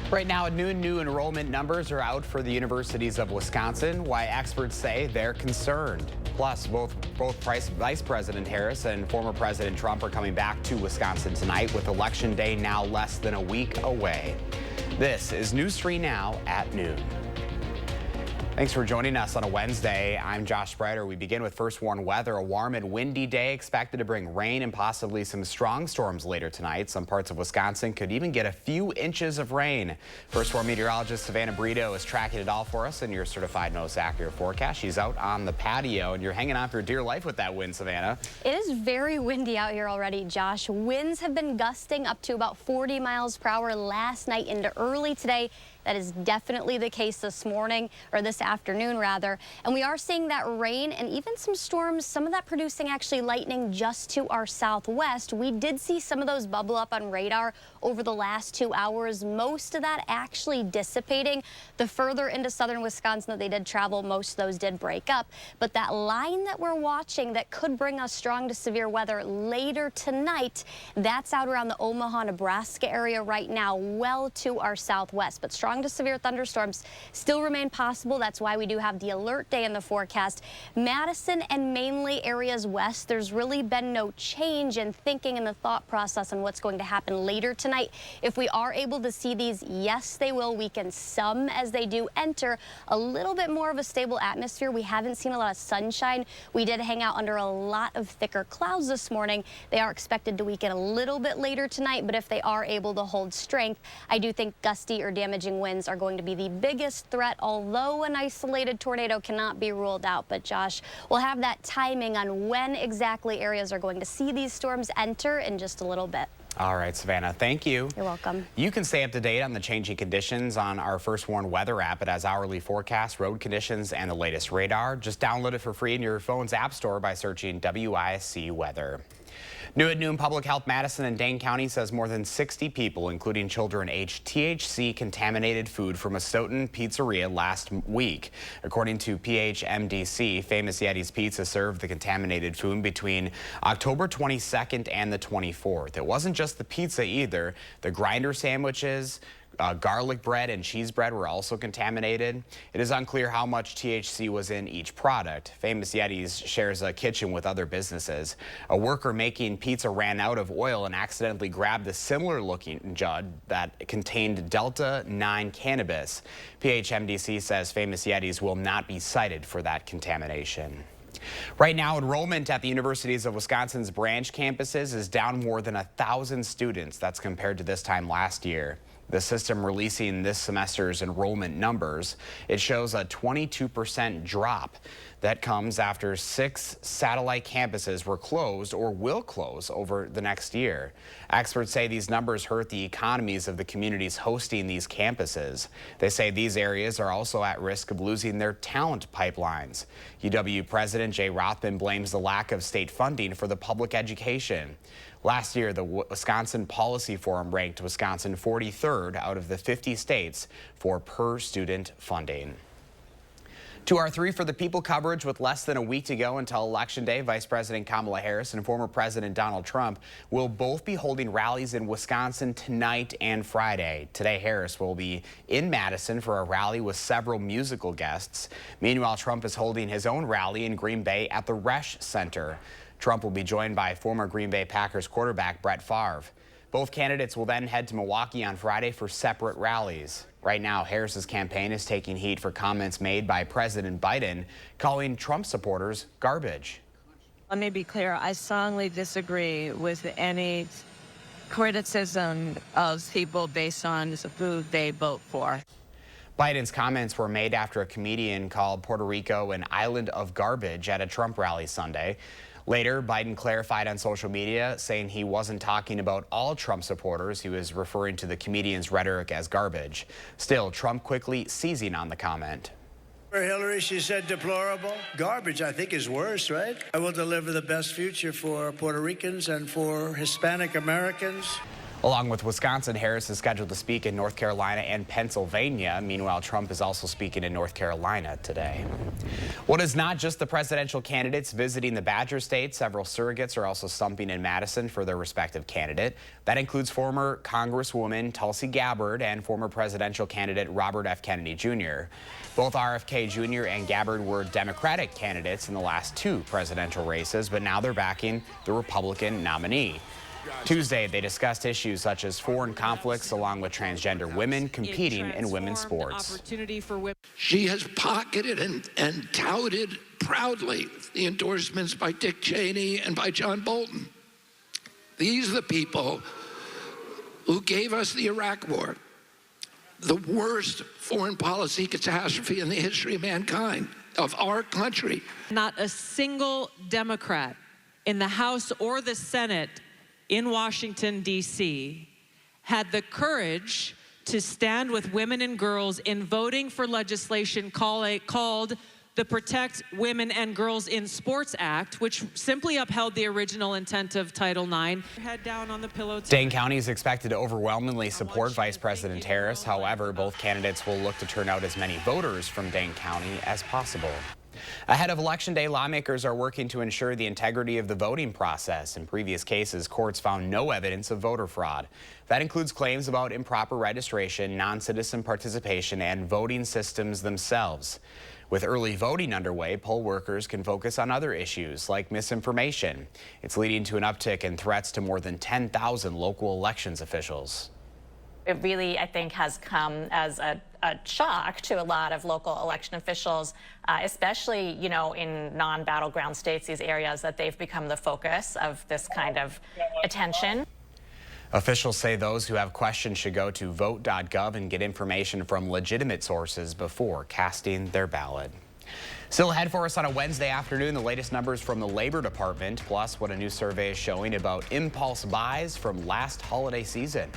Right now at noon, new enrollment numbers are out for the universities of Wisconsin, why experts say they're concerned. Plus, both Vice President Harris and former President Trump are coming back to Wisconsin tonight with Election Day now less than a week away. This is News 3 Now at noon. Thanks for joining us on a Wednesday. I'm Josh Spreiter. We begin with first warn weather. A warm and windy day expected to bring rain and possibly some strong storms later tonight. Some parts of Wisconsin could even get a few inches of rain. First warn meteorologist Savannah Brito is tracking it all for us in your certified most accurate forecast. She's out on the patio and you're hanging on for dear life with that wind, Savannah. It is very windy out here already, Josh. Winds have been gusting up to about 40 miles per hour last night into early today. That is definitely the case this morning, or this afternoon rather. And we are seeing that rain and even some storms, some of that producing actually lightning just to our southwest. We did see some of those bubble up on radar over the last 2 hours. Most of that actually dissipating. The further into southern Wisconsin that they did travel, most of those did break up. But that line that we're watching that could bring us strong to severe weather later tonight, that's out around the Omaha, Nebraska area right now, well to our southwest. But strong to severe thunderstorms still remain possible. That's why we do have the alert day in the forecast. Madison and mainly areas west, there's really been no change in thinking and the thought process on what's going to happen later tonight. If we are able to see these, yes, they will weaken some as they do enter a little bit more of a stable atmosphere. We haven't seen a lot of sunshine. We did hang out under a lot of thicker clouds this morning. They are expected to weaken a little bit later tonight, but if they are able to hold strength, I do think gusty or damaging winds are going to be the biggest threat, although an isolated tornado cannot be ruled out. But Josh, we'll have that timing on when exactly areas are going to see these storms enter in just a little bit. All right, Savannah, thank you. You're welcome. You can stay up to date on the changing conditions on our First Warn weather app. It has hourly forecasts, road conditions, and the latest radar. Just download it for free in your phone's app store by searching WISC Weather. New at noon, Public Health Madison and Dane County says more than 60 people, including children, ate THC-contaminated food from a Stoughton pizzeria last week. According to PHMDC, Famous Yeti's Pizza served the contaminated food between October 22nd and the 24th. It wasn't just the pizza either. The grinder sandwiches, garlic bread and cheese bread were also contaminated. It is unclear how much THC was in each product. Famous Yeti's shares a kitchen with other businesses. A worker making pizza ran out of oil and accidentally grabbed a similar looking jug that contained Delta-9 cannabis. PHMDC says Famous Yeti's will not be cited for that contamination. Right now, enrollment at the universities of Wisconsin's branch campuses is down more than 1,000 students. That's compared to this time last year. The system releasing this semester's enrollment numbers, it shows a 22% drop. That comes after 6 satellite campuses were closed or will close over the next year. Experts say these numbers hurt the economies of the communities hosting these campuses. They say these areas are also at risk of losing their talent pipelines. UW President Jay Rothman blames the lack of state funding for the public education. Last year, the Wisconsin Policy Forum ranked Wisconsin 43rd out of the 50 states for per student funding. To our 3 for the People coverage. With less than a week to go until Election Day, Vice President Kamala Harris and former President Donald Trump will both be holding rallies in Wisconsin tonight and Friday. Today, Harris will be in Madison for a rally with several musical guests. Meanwhile, Trump is holding his own rally in Green Bay at the Resch Center. Trump will be joined by former Green Bay Packers quarterback Brett Favre. Both candidates will then head to Milwaukee on Friday for separate rallies. Right now, Harris's campaign is taking heat for comments made by President Biden, calling Trump supporters garbage. Let me be clear. I strongly disagree with any criticism of people based on who they vote for. Biden's comments were made after a comedian called Puerto Rico an island of garbage at a Trump rally Sunday. Later, Biden clarified on social media, saying he wasn't talking about all Trump supporters. He was referring to the comedian's rhetoric as garbage. Still, Trump quickly seizing on the comment. For Hillary, she said deplorable. Garbage, I think, is worse, right? I will deliver the best future for Puerto Ricans and for Hispanic Americans. Along with Wisconsin, Harris is scheduled to speak in North Carolina and Pennsylvania. Meanwhile, Trump is also speaking in North Carolina today. Well, it's not just the presidential candidates visiting the Badger State. Several surrogates are also stumping in Madison for their respective candidate. That includes former Congresswoman Tulsi Gabbard and former presidential candidate Robert F. Kennedy Jr. Both RFK Jr. and Gabbard were Democratic candidates in the last two presidential races, but now they're backing the Republican nominee. Tuesday, they discussed issues such as foreign conflicts along with transgender women competing in women's sports. She has pocketed and touted proudly the endorsements by Dick Cheney and by John Bolton. These are the people who gave us the Iraq War, the worst foreign policy catastrophe in the history of mankind, of our country. Not a single Democrat in the House or the Senate in Washington, D.C., had the courage to stand with women and girls in voting for legislation called the Protect Women and Girls in Sports Act, which simply upheld the original intent of Title IX. Head down on the pillow. Dane County is expected to overwhelmingly support Vice President Harris. However, both candidates will look to turn out as many voters from Dane County as possible. Ahead of Election Day, lawmakers are working to ensure the integrity of the voting process. In previous cases, courts found no evidence of voter fraud. That includes claims about improper registration, non-citizen participation, and voting systems themselves. With early voting underway, poll workers can focus on other issues like misinformation. It's leading to an uptick in threats to more than 10,000 local elections officials. It really, I think, has come as a shock to a lot of local election officials, especially, in non-battleground states, these areas that they've become the focus of this kind of attention. Officials say those who have questions should go to vote.gov and get information from legitimate sources before casting their ballot. Still ahead for us on a Wednesday afternoon, the latest numbers from the Labor Department, plus what a new survey is showing about impulse buys from last holiday season.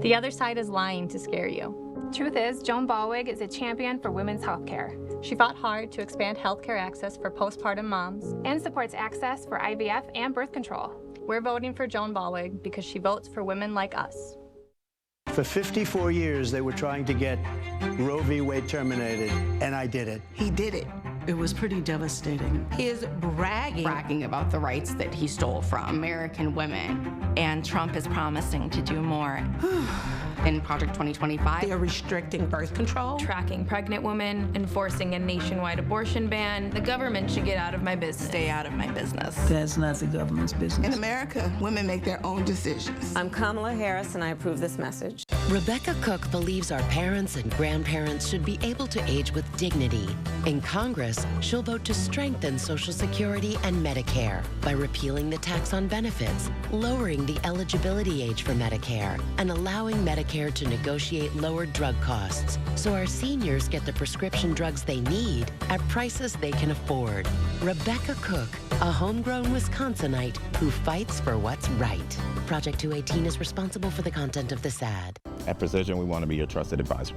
The other side is lying to scare you. Truth is, Joan Ballweg is a champion for women's health care. She fought hard to expand healthcare access for postpartum moms and supports access for IVF and birth control. We're voting for Joan Ballweg because she votes for women like us. For 54 years, they were trying to get Roe v. Wade terminated, and I did it. He did it. It was pretty devastating. He is bragging about the rights that he stole from American women. And Trump is promising to do more in Project 2025. They are restricting birth control, Tracking pregnant women, enforcing a nationwide abortion ban. The government should get out of my business. Stay out of my business. That's not the government's business. In America, women make their own decisions. I'm Kamala Harris, and I approve this message. Rebecca Cook believes our parents and grandparents should be able to age with dignity. In Congress, she'll vote to strengthen Social Security and Medicare by repealing the tax on benefits, lowering the eligibility age for Medicare, and allowing Medicare to negotiate lower drug costs so our seniors get the prescription drugs they need at prices they can afford. Rebecca Cook, a homegrown Wisconsinite who fights for what's right. Project 218 is responsible for the content of this ad. At Precision, we want to be your trusted advisor.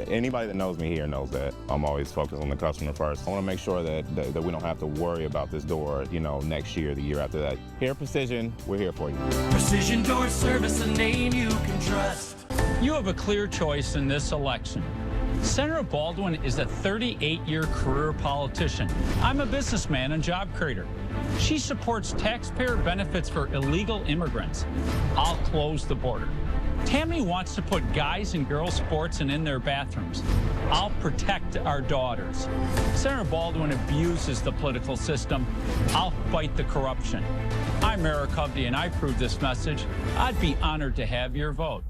Anybody that knows me here knows that I'm always focused on the customer first. I want to make sure that we don't have to worry about this door, next year, the year after that. Here at Precision, we're here for you. Precision Door Service, a name you can trust. You have a clear choice in this election. Senator Baldwin is a 38-year career politician. I'm a businessman and job creator. She supports taxpayer benefits for illegal immigrants. I'll close the border. Tammy wants to put guys and girls sports in their bathrooms. I'll protect our daughters. Senator Baldwin abuses the political system. I'll fight the corruption. I'm Eric Hovde, and I approve this message. I'd be honored to have your vote.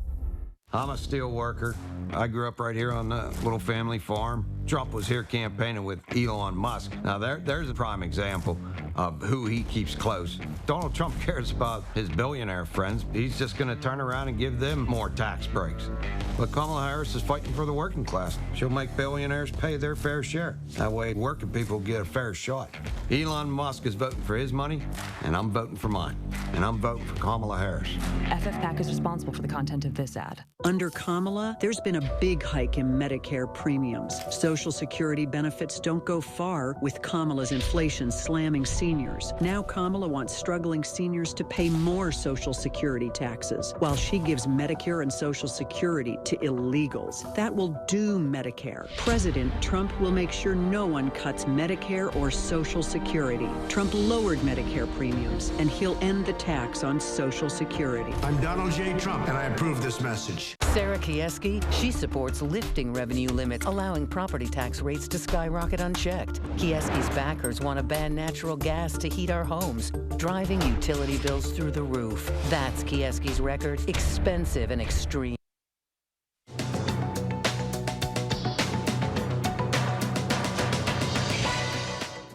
I'm a steel worker. I grew up right here on the little family farm. Trump was here campaigning with Elon Musk. Now there's a prime example of who he keeps close. Donald Trump cares about his billionaire friends. He's just going to turn around and give them more tax breaks. But Kamala Harris is fighting for the working class. She'll make billionaires pay their fair share. That way working people get a fair shot. Elon Musk is voting for his money, and I'm voting for mine. And I'm voting for Kamala Harris. FFPAC is responsible for the content of this ad. Under Kamala, there's been a big hike in Medicare premiums. Social Security benefits don't go far with Kamala's inflation slamming seniors. Now Kamala wants struggling seniors to pay more Social Security taxes, while she gives Medicare and Social Security to illegals. That will doom Medicare. President Trump will make sure no one cuts Medicare or Social Security. Trump lowered Medicare premiums, and he'll end the tax on Social Security. I'm Donald J. Trump, and I approve this message. Sarah Kieski, she supports lifting revenue limits, allowing property tax rates to skyrocket unchecked. Kieski's backers want to ban natural gas to heat our homes, driving utility bills through the roof. That's Kieski's record, expensive and extreme.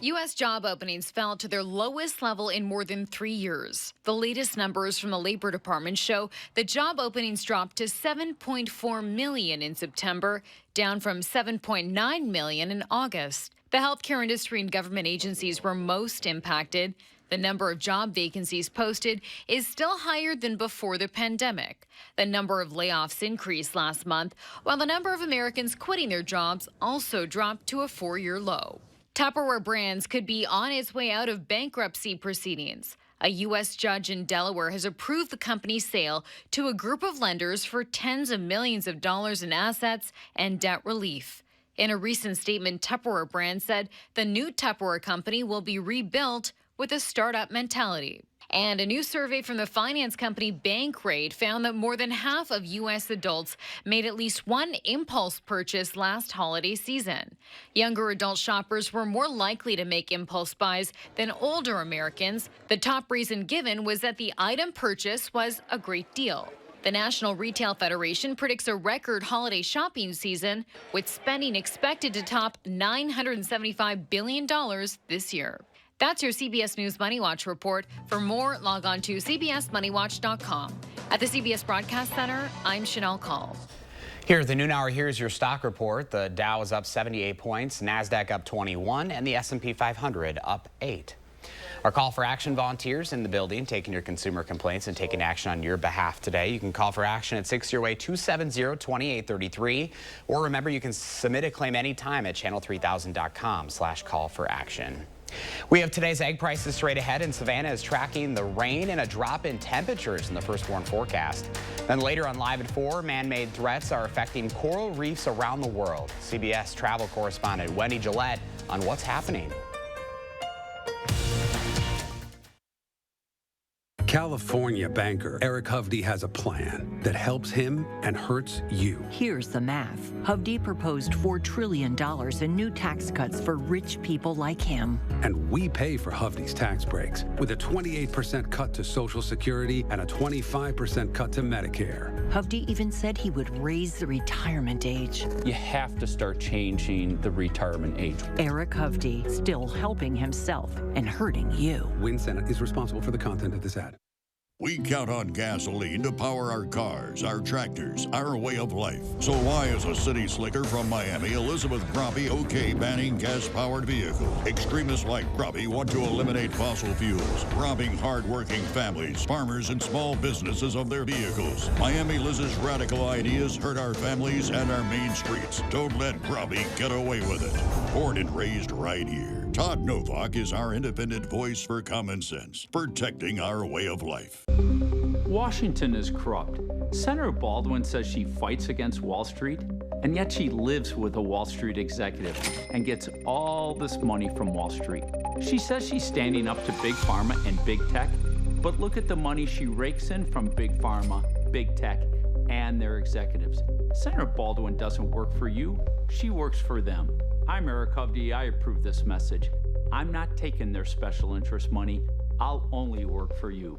U.S. job openings fell to their lowest level in more than 3 years. The latest numbers from the Labor Department show that job openings dropped to 7.4 million in September, down from 7.9 million in August. The healthcare industry and government agencies were most impacted. The number of job vacancies posted is still higher than before the pandemic. The number of layoffs increased last month, while the number of Americans quitting their jobs also dropped to a 4-year low. Tupperware Brands could be on its way out of bankruptcy proceedings. A U.S. judge in Delaware has approved the company's sale to a group of lenders for tens of millions of dollars in assets and debt relief. In a recent statement, Tupperware Brands said the new Tupperware company will be rebuilt with a startup mentality. And a new survey from the finance company Bankrate found that more than half of U.S. adults made at least one impulse purchase last holiday season. Younger adult shoppers were more likely to make impulse buys than older Americans. The top reason given was that the item purchase was a great deal. The National Retail Federation predicts a record holiday shopping season, with spending expected to top $975 billion this year. That's your CBS News Money Watch report. For more, log on to cbsmoneywatch.com. At the CBS Broadcast Center, I'm Chanel Call. Here at the noon hour, here's your stock report. The Dow is up 78 points, NASDAQ up 21, and the S&P 500 up 8. Our call for action volunteers in the building, taking your consumer complaints and taking action on your behalf today. You can call for action at 608-270-2833, or remember, you can submit a claim anytime at channel3000.com/call-for-action. We have today's egg prices straight ahead, and Savannah is tracking the rain and a drop in temperatures in the first warn forecast. Then later on Live at 4, man-made threats are affecting coral reefs around the world. CBS travel correspondent Wendy Gillette on what's happening. California banker Eric Hovde has a plan that helps him and hurts you. Here's the math. Hovde proposed $4 trillion in new tax cuts for rich people like him. And we pay for Hovde's tax breaks with a 28% cut to Social Security and a 25% cut to Medicare. Hovde even said he would raise the retirement age. You have to start changing the retirement age. Eric Hovde, still helping himself and hurting you. Win Senate is responsible for the content of this ad. We count on gasoline to power our cars, our tractors, our way of life. So why is a city slicker from Miami, Elizabeth Groppe, okay banning gas-powered vehicles? Extremists like Groppe want to eliminate fossil fuels, robbing hard-working families, farmers, and small businesses of their vehicles. Miami Liz's radical ideas hurt our families and our main streets. Don't let Groppe get away with it. Born and raised right here. Todd Novak is our independent voice for common sense, protecting our way of life. Washington is corrupt. Senator Baldwin says she fights against Wall Street, and yet she lives with a Wall Street executive and gets all this money from Wall Street. She says she's standing up to Big Pharma and Big Tech, but look at the money she rakes in from Big Pharma, Big Tech, and their executives. Senator Baldwin doesn't work for you, she works for them. I'm Eric Hovde, I approve this message. I'm not taking their special interest money, I'll only work for you.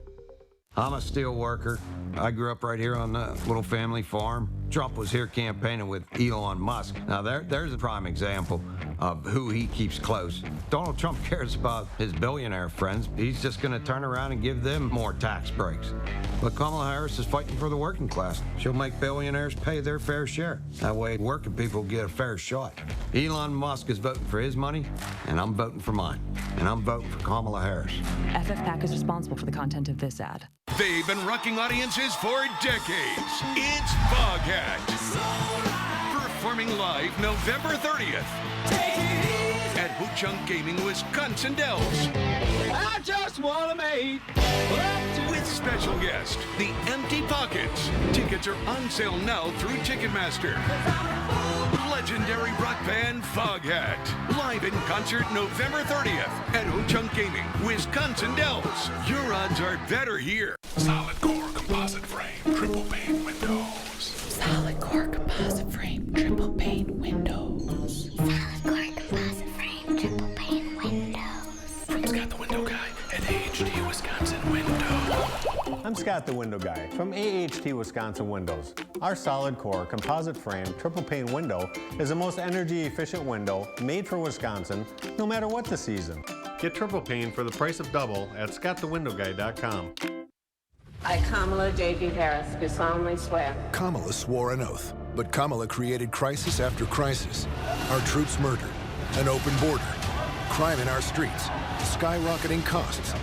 I'm a steel worker. I grew up right here on the little family farm. Trump was here campaigning with Elon Musk. Now there's a prime example of who he keeps close. Donald Trump cares about his billionaire friends. He's just going to turn around and give them more tax breaks. But Kamala Harris is fighting for the working class. She'll make billionaires pay their fair share. That way working people get a fair shot. Elon Musk is voting for his money, and I'm voting for mine. And I'm voting for Kamala Harris. FFPAC is responsible for the content of this ad. They've been rocking audiences for decades. It's Foghat. Performing live November 30th at Ho-Chunk Gaming Wisconsin Dells. I just want to make with special guest, the Empty Pockets. Tickets are on sale now through Ticketmaster. Legendary rock band Foghat. Live in concert November 30th at Ho-Chunk Gaming, Wisconsin Dells. Your odds are better here. Solid core composite frame, triple pane windows. Solid core composite frame, triple pane windows. Solid core composite frame, triple pane windows. From Scott the Window Guy at AHT Wisconsin Window. I'm Scott the Window Guy from AHT Wisconsin Windows. Our solid core composite frame triple pane window is the most energy efficient window made for Wisconsin, no matter what the season. Get triple pane for the price of double at scottthewindowguy.com. I, Kamala J.D. Harris, do solemnly swear. Kamala swore an oath, but Kamala created crisis after crisis. Our troops murdered, an open border, crime in our streets, skyrocketing costs,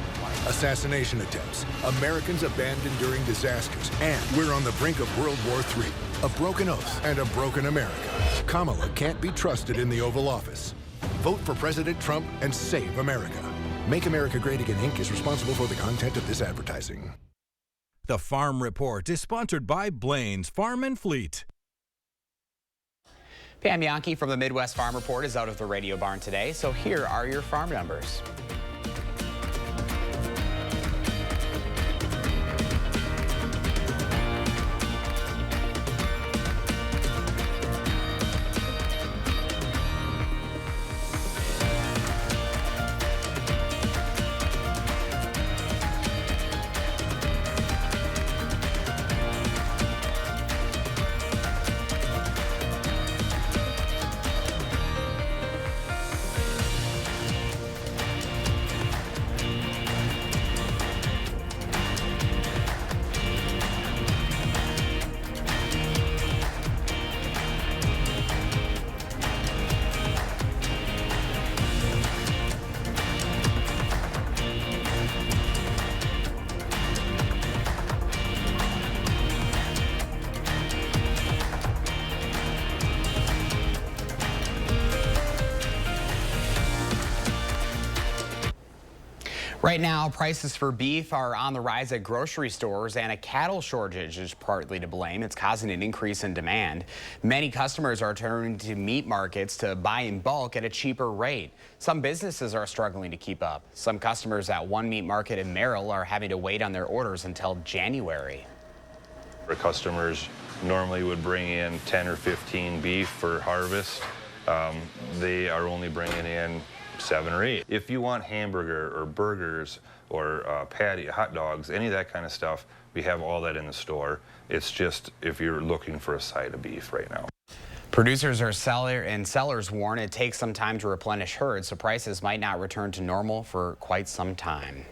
assassination attempts, Americans abandoned during disasters, and we're on the brink of World War III. A broken oath and a broken America. Kamala can't be trusted in the Oval Office. Vote for President Trump and save America. Make America Great Again, Inc. is responsible for the content of this advertising. The Farm Report is sponsored by Blaine's Farm and Fleet. Pam Yankee from the Midwest Farm Report is out of the radio barn today, so here are your farm numbers. Right now, prices for beef are on the rise at grocery stores, and a cattle shortage is partly to blame. It's causing an increase in demand. Many customers are turning to meat markets to buy in bulk at a cheaper rate. Some businesses are struggling to keep up. Some customers at one meat market in Merrill are having to wait on their orders until January. Our customers normally would bring in 10 or 15 beef for harvest. They are only bringing in 7 or 8. If you want hamburger or burgers or patty, hot dogs, any of that kind of stuff, we have all that in the store. It's just if you're looking for a side of beef right now. Producers and sellers warn it takes some time to replenish herds, so prices might not return to normal for quite some time.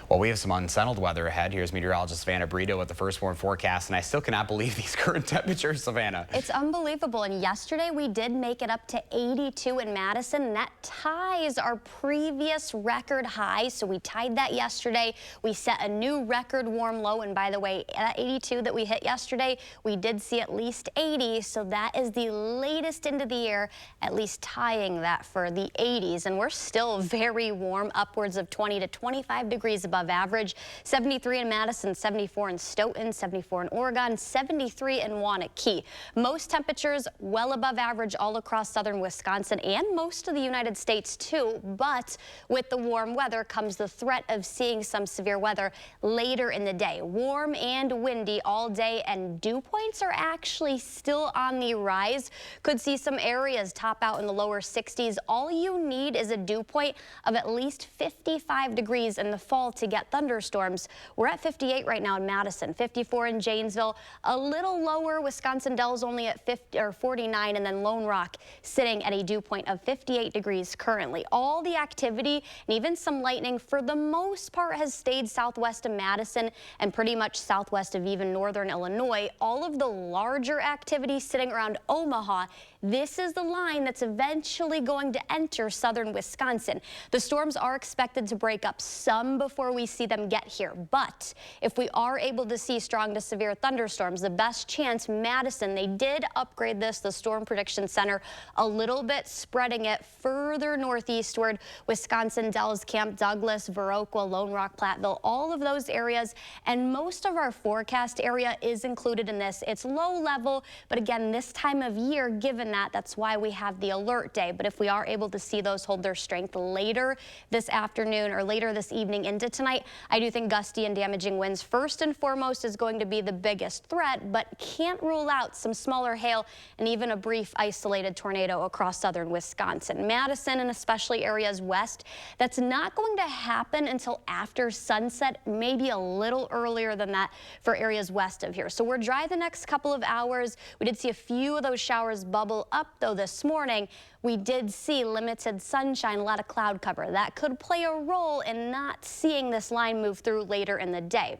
Well, we have some unsettled weather ahead. Here's meteorologist Savannah Brito with the first warn forecast, and I still cannot believe these current temperatures, Savannah. It's unbelievable, and yesterday we did make it up to 82 in Madison, and that ties our previous record high, so we tied that yesterday. We set a new record warm low, and by the way, at 82 that we hit yesterday, we did see at least 80, so that is the latest into the year, at least tying that for the 80s, and we're still very warm, upwards of 20 to 25 degrees above average. 73 in Madison, 74 in Stoughton, 74 in Oregon, 73 in Waunakee. Most temperatures well above average all across southern Wisconsin and most of the United States too, but with the warm weather comes the threat of seeing some severe weather later in the day. Warm and windy all day, and dew points are actually still on the rise. Could see some areas top out in the lower 60s. All you need is a dew point of at least 55 degrees in the fall to get thunderstorms. We're at 58 right now in Madison, 54 in Janesville, a little lower. Wisconsin Dells only at 49, and then Lone Rock sitting at a dew point of 58 degrees currently. All the activity and even some lightning for the most part has stayed southwest of Madison and pretty much southwest of even northern Illinois. All of the larger activity sitting around Omaha. This is the line that's eventually going to enter southern Wisconsin. The storms are expected to break up some before we see them get here, but if we are able to see strong to severe thunderstorms, the best chance, Madison, they did upgrade this, the Storm Prediction Center, a little bit, spreading it further northeastward. Wisconsin, Dells, Camp Douglas, Viroqua, Lone Rock, Platteville, all of those areas, and most of our forecast area is included in this. It's low level, but again, this time of year, given that, that's why we have the alert day. But if we are able to see those hold their strength later this afternoon or later this evening into tonight, I do think gusty and damaging winds first and foremost is going to be the biggest threat, but can't rule out some smaller hail and even a brief isolated tornado across southern Wisconsin. Madison and especially areas west, that's not going to happen until after sunset, maybe a little earlier than that for areas west of here. So we're dry the next couple of hours. We did see a few of those showers bubble up though this morning. We did see limited sunshine, a lot of cloud cover. That could play a role in not seeing this line move through later in the day.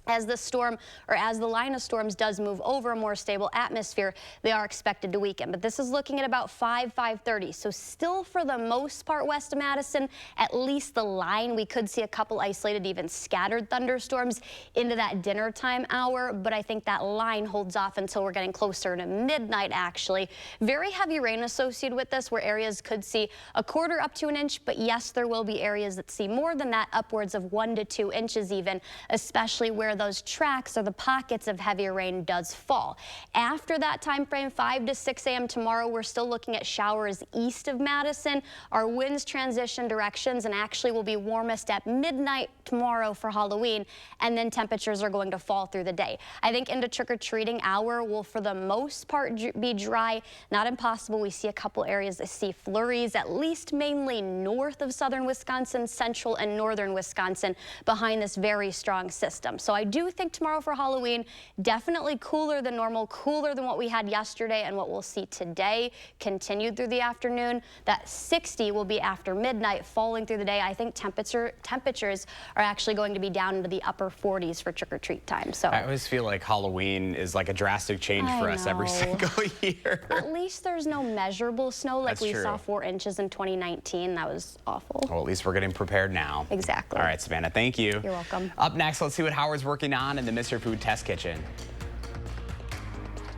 As the storm, or as the line of storms does move over a more stable atmosphere, they are expected to weaken. But this is looking at about 5:30. So still for the most part west of Madison, at least the line, we could see a couple isolated, even scattered thunderstorms into that dinner time hour. But I think that line holds off until we're getting closer to midnight, actually. Very heavy rain associated with this, where areas could see a quarter up to an inch. But yes, there will be areas that see more than that, upwards of 1 to 2 inches even, especially where those tracks or the pockets of heavier rain does fall. After that time frame, 5 to 6 a.m. tomorrow, we're still looking at showers east of Madison. Our winds transition directions and actually will be warmest at midnight tomorrow for Halloween, and then temperatures are going to fall through the day. I think into trick-or-treating hour will for the most part be dry, not impossible. We see a couple areas that see flurries, at least mainly north of southern Wisconsin, central and northern Wisconsin, behind this very strong system. So I do think tomorrow for Halloween, definitely cooler than normal, cooler than what we had yesterday and what we'll see today, continued through the afternoon. That 60 will be after midnight, falling through the day. I think temperatures are actually going to be down into the upper 40s for trick-or-treat time. So I always feel like Halloween is like a drastic change for us every single year. At least there's no measurable snow like we saw 4 inches in 2019. That was awful. Well, at least we're getting prepared now. Exactly. All right, Savannah, thank you. You're welcome. Up next, let's see what Howard's working on in the Mr. Food Test Kitchen.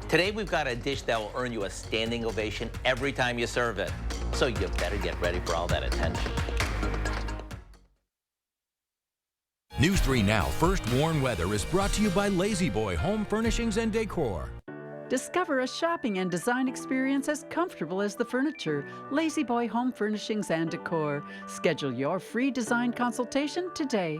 Today we've got a dish that will earn you a standing ovation every time you serve it. So you better get ready for all that attention. News 3 Now First Warn Weather is brought to you by Lazy Boy Home Furnishings and Decor. Discover a shopping and design experience as comfortable as the furniture. Lazy Boy Home Furnishings and Decor. Schedule your free design consultation today.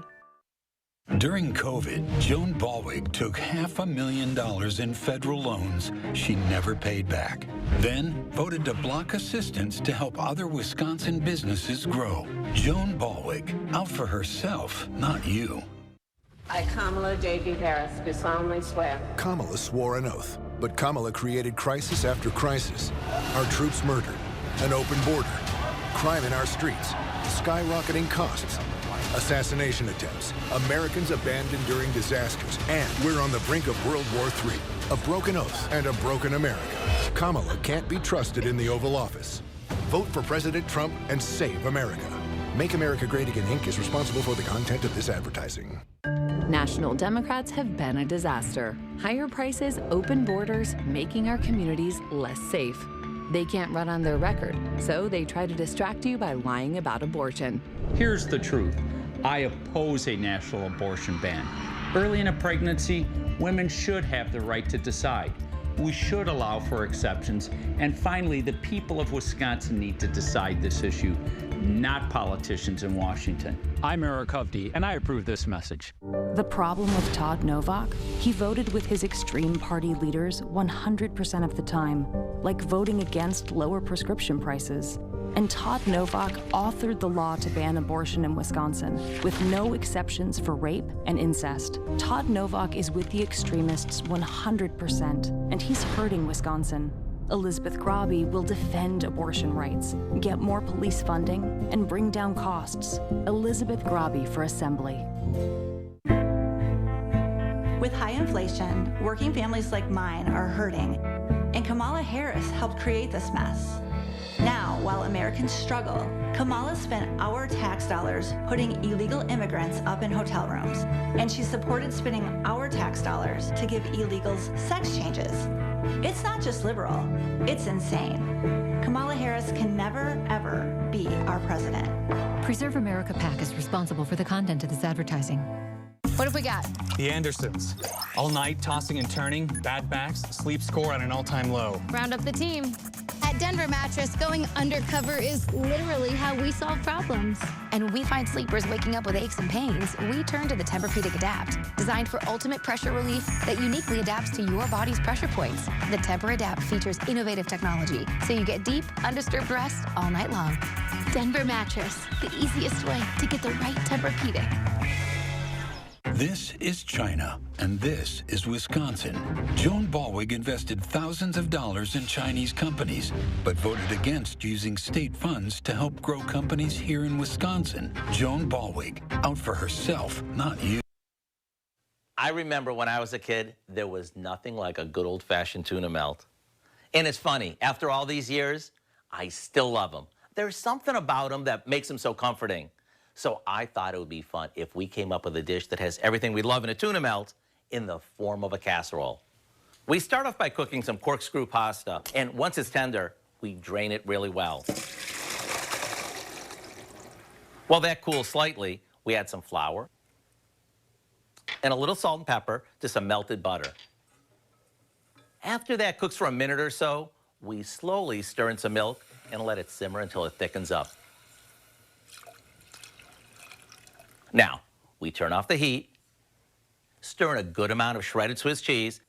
During COVID, Joan Balwig took $500,000 in federal loans she never paid back. Then voted to block assistance to help other Wisconsin businesses grow. Joan Balwig, out for herself, not you. I, Kamala J.B. Harris, do solemnly swear. Kamala swore an oath, but Kamala created crisis after crisis. Our troops murdered, an open border, crime in our streets, skyrocketing costs, assassination attempts, Americans abandoned during disasters, and we're on the brink of World War III. A broken oath and a broken America. Kamala can't be trusted in the Oval Office. Vote for President Trump and save America. Make America Great Again, Inc. is responsible for the content of this advertising. National Democrats have been a disaster. Higher prices, open borders, making our communities less safe. They can't run on their record, so they try to distract you by lying about abortion. Here's the truth. I oppose a national abortion ban. Early in a pregnancy, women should have the right to decide. We should allow for exceptions. And finally, the people of Wisconsin need to decide this issue, not politicians in Washington. I'm Eric Hovde, and I approve this message. The problem with Todd Novak? He voted with his extreme party leaders 100% of the time, like voting against lower prescription prices. And Todd Novak authored the law to ban abortion in Wisconsin, with no exceptions for rape and incest. Todd Novak is with the extremists 100%, and he's hurting Wisconsin. Elizabeth Grabe will defend abortion rights, get more police funding, and bring down costs. Elizabeth Grabe for Assembly. With high inflation, working families like mine are hurting. and Kamala Harris helped create this mess. Now, while Americans struggle, Kamala spent our tax dollars putting illegal immigrants up in hotel rooms, and she supported spending our tax dollars to give illegals sex changes. It's not just liberal, it's insane. Kamala Harris can never, ever be our president. Preserve America PAC is responsible for the content of this advertising. What have we got? The Andersons. All night, tossing and turning, bad backs, sleep score at an all-time low. Round up the team. At Denver Mattress, going undercover is literally how we solve problems. And when we find sleepers waking up with aches and pains, we turn to the Tempur-Pedic Adapt, designed for ultimate pressure relief that uniquely adapts to your body's pressure points. The Tempur Adapt features innovative technology, so you get deep, undisturbed rest all night long. Denver Mattress, the easiest way to get the right Tempur-Pedic. This is China, and this is Wisconsin. Joan Ballweg invested thousands of dollars in Chinese companies, but voted against using state funds to help grow companies here in Wisconsin. Joan Ballweg, out for herself, not you. I remember when I was a kid, there was nothing like a good old-fashioned tuna melt. And it's funny, after all these years, I still love them. There's something about them that makes them so comforting. So I thought it would be fun if we came up with a dish that has everything we love in a tuna melt in the form of a casserole. We start off by cooking some corkscrew pasta, and once it's tender, we drain it really well. While that cools slightly, we add some flour and a little salt and pepper to some melted butter. After that cooks for a minute or so, we slowly stir in some milk and let it simmer until it thickens up. Now, we turn off the heat, stir in a good amount of shredded Swiss cheese,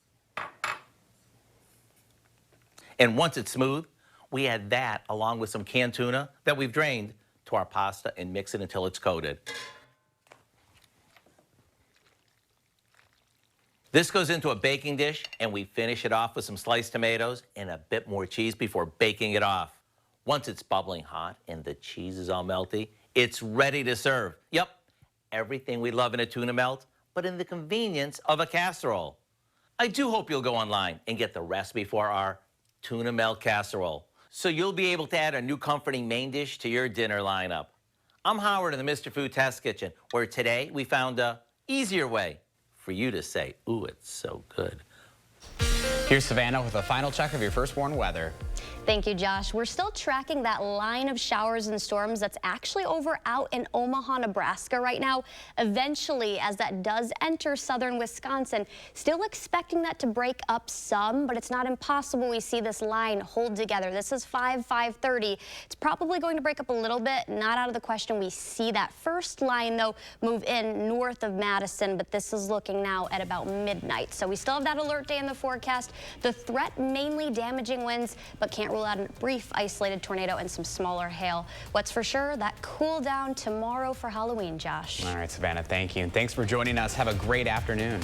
and once it's smooth, we add that along with some canned tuna that we've drained to our pasta and mix it until it's coated. This goes into a baking dish, and we finish it off with some sliced tomatoes and a bit more cheese before baking it off. Once it's bubbling hot and the cheese is all melty, it's ready to serve. Yep. Everything we love in a tuna melt, but in the convenience of a casserole. I do hope you'll go online and get the recipe for our tuna melt casserole, so you'll be able to add a new comforting main dish to your dinner lineup. I'm Howard in the Mr. Food Test Kitchen, where today we found a easier way for you to say, ooh, it's so good. Here's Savannah with a final check of your first warned weather. Thank you, Josh. We're still tracking that line of showers and storms that's actually over out in Omaha, Nebraska right now. Eventually, as that does enter southern Wisconsin, still expecting that to break up some, but it's not impossible. We see this line hold together. This is 5:30. It's probably going to break up a little bit. Not out of the question. We see that first line, though, move in north of Madison, but this is looking now at about midnight. So we still have that alert day in the forecast. The threat mainly damaging winds, but can't rule out a brief isolated tornado and some smaller hail. What's for sure, that cool down tomorrow for Halloween, Josh. All right, Savannah, thank you. And thanks for joining us. Have a great afternoon.